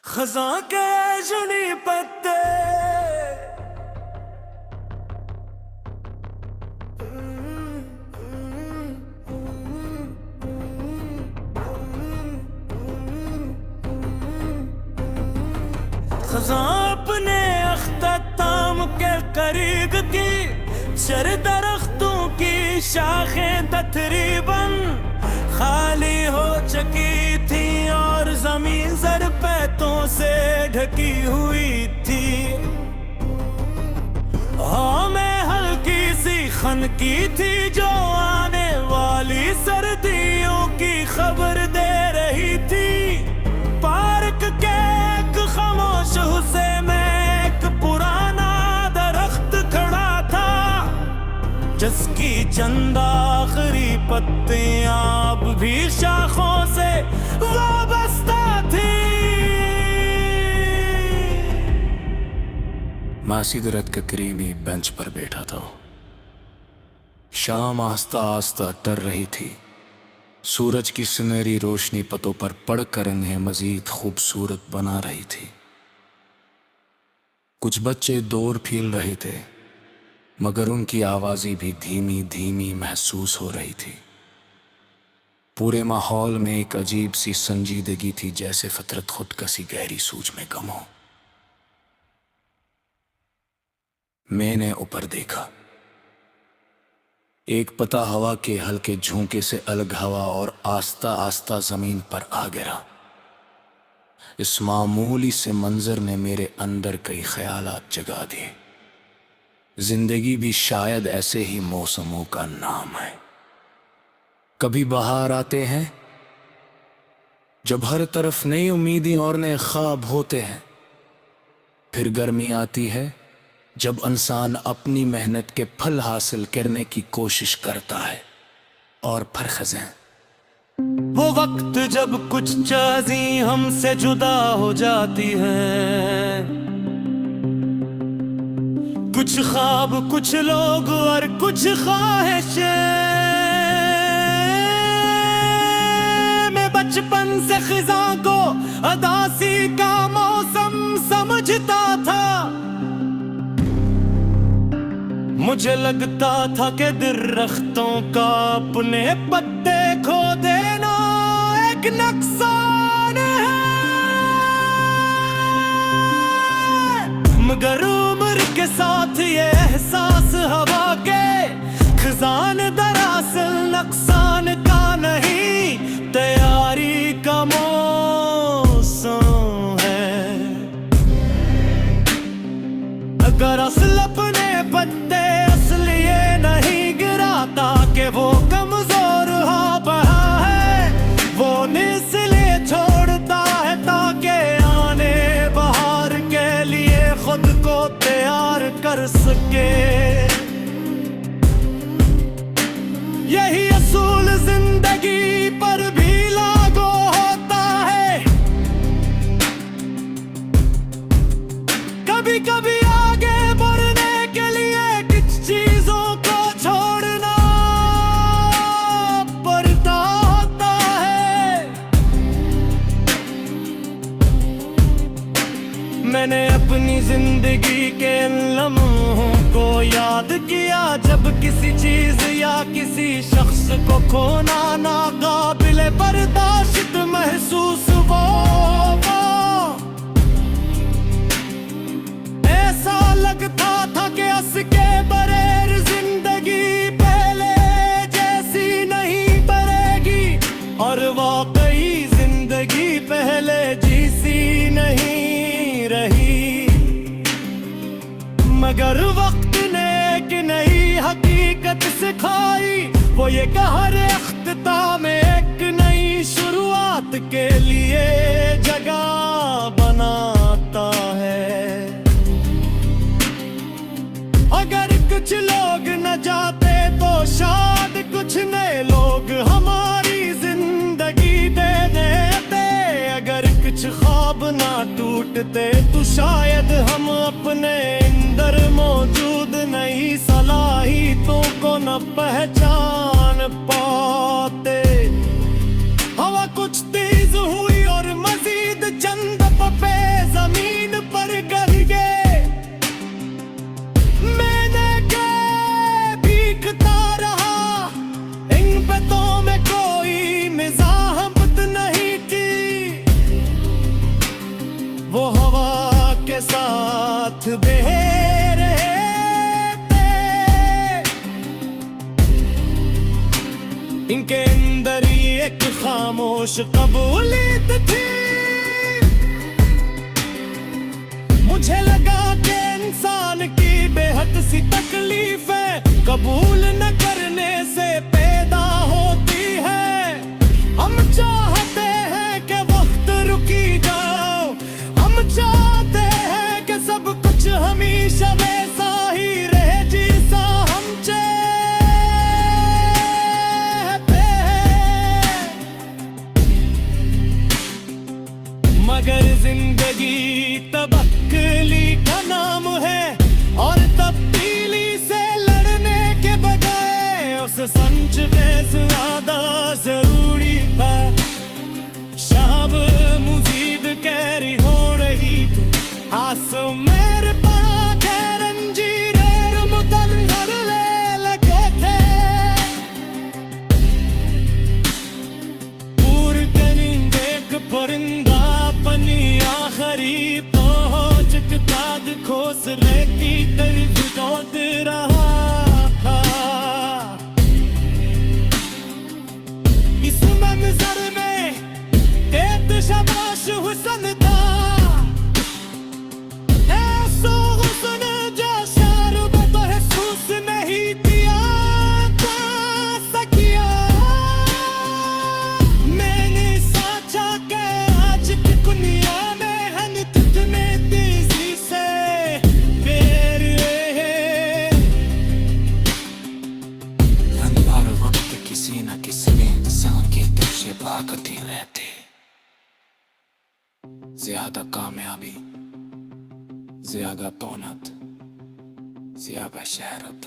खज़ां के जुनी पत्ते खज़ां अपने अख्ताम के करीब की चर दरख्तों की शाखें तकरीबन खाली हो चुकी थी और जमीन ज़रपैतों से ढकी हुई थी। हमें हल्की सी खनकी थी जो आने वाली सर्दियों की खबर दे रही थी। पार्क के एक खामोश हिस्से में एक पुराना दरख्त खड़ा था जिसकी चंद आखिरी पत्तियां अब भी शाखों से वाबस्ता थी। मासी दरख्त के करीब ही बेंच पर बैठा था। शाम आस्ता आस्ता टर रही थी। सूरज की सुनहरी रोशनी पतों पर पड़कर इन्हें मजीद खूबसूरत बना रही थी। कुछ बच्चे दौड़ फील रहे थे मगर उनकी आवाज़ें भी धीमी धीमी महसूस हो रही थी। पूरे माहौल में एक अजीब सी संजीदगी थी, जैसे फितरत खुद किसी गहरी सूझ में गम हो। मैंने ऊपर देखा। एक पता हवा के हल्के झोंके से अलग हवा और आस्ता आस्ता जमीन पर आ गिरा। इस मामूली से मंजर ने मेरे अंदर कई ख्यालात जगा दिए। जिंदगी भी शायद ऐसे ही मौसमों का नाम है। कभी बहार आते हैं जब हर तरफ नई उम्मीदें और नए ख्वाब होते हैं। फिर गर्मी आती है जब इंसान अपनी मेहनत के फल हासिल करने की कोशिश करता है। और फिर खज़ां वो वक्त जब कुछ चीज़ें हमसे जुदा हो जाती हैं, कुछ ख्वाब, कुछ लोग और कुछ ख्वाहिशें। मैं बचपन से खज़ां को अदासी का मौसम समझता था। मुझे लगता था कि दरख्तों का अपने पत्ते खो देना एक नुकसान है। मगर उम्र के साथ ये एहसास हवा के खजान दरअसल नुकसान का नहीं, तैयारी का मौसम है। अगर असल अपने पत्ते असलिए नहीं गिराता कि वो कमजोर हो पड़ा है, वो इसलिए छोड़ता है ताकि आने बहार के लिए खुद को तैयार कर सके। यही असूल जिंदगी पर भी लागू होता है। कभी कभी आगे बढ़ने के लिए कुछ चीजों को छोड़ना पड़ता होता है। मैंने अपनी जिंदगी के लम्हों को याद किया जब किसी चीज या किसी शख्स को खोना नाकाबिले बर्दाश्त महसूस हुआ। ऐसा लगता था कि उसके बगैर जिंदगी पहले जैसी नहीं बनेगी, और वाकई जिंदगी पहले जैसी नहीं रही। मगर वक्त ने एक नई हकीकत सिखाई, वो ये कि हर इख्तिताम में एक नई शुरुआत के लिए जगह बनाता है। अगर कुछ लोग न जाते तो शायद कुछ नए लोग हमारी जिंदगी दे देते। अगर कुछ ख्वाब ना टूटते तो शायद हम अपने अंदर मौजूद नई सलाहियतों को न पहचान पाते। हवा कुछ तेज हुई और मजीद चंद पे वो हवा के साथ बह रहे थे। इनके अंदर ही एक खामोश कबूलियत थी। मुझे लगा कि इंसान की बेहद सी तकलीफ है कबूल न करने से पैदा होती है। हम चाहते हैं कि वक्त रुकी जाओ, हम चाहते हैं कि सब कुछ हमेशा वैसा ही रहे जैसा हम चाहते हैं। मगर जिंदगी तबक्कली का नाम है और तब्दीली से लड़ने के बजाय उस संच में ज्यादा जरूरी था। शाम मुजीद कैरी हो रही थी, आंसू मेरे पड़ा के रंजीरेर मुतंजर ले लगे थे। पूर करेंगे एक परिंदा अपनी आखिरी पहुंच किताब खोसले की तरफ दौड़ रहा था। इस मंजर में एक शबाश हुस्न था, ऐसो हुस्न जो शार महसूस नहीं किया था सकिया। मैंने सोचा कि आज की दुनिया में हम तुझमें तेजी से बेर हर वक्त किसी न किसी इंसान के पीछे भागती रहती। ज्यादा कामयाबी, ज्यादा पौनत, ज्यादा शहरत।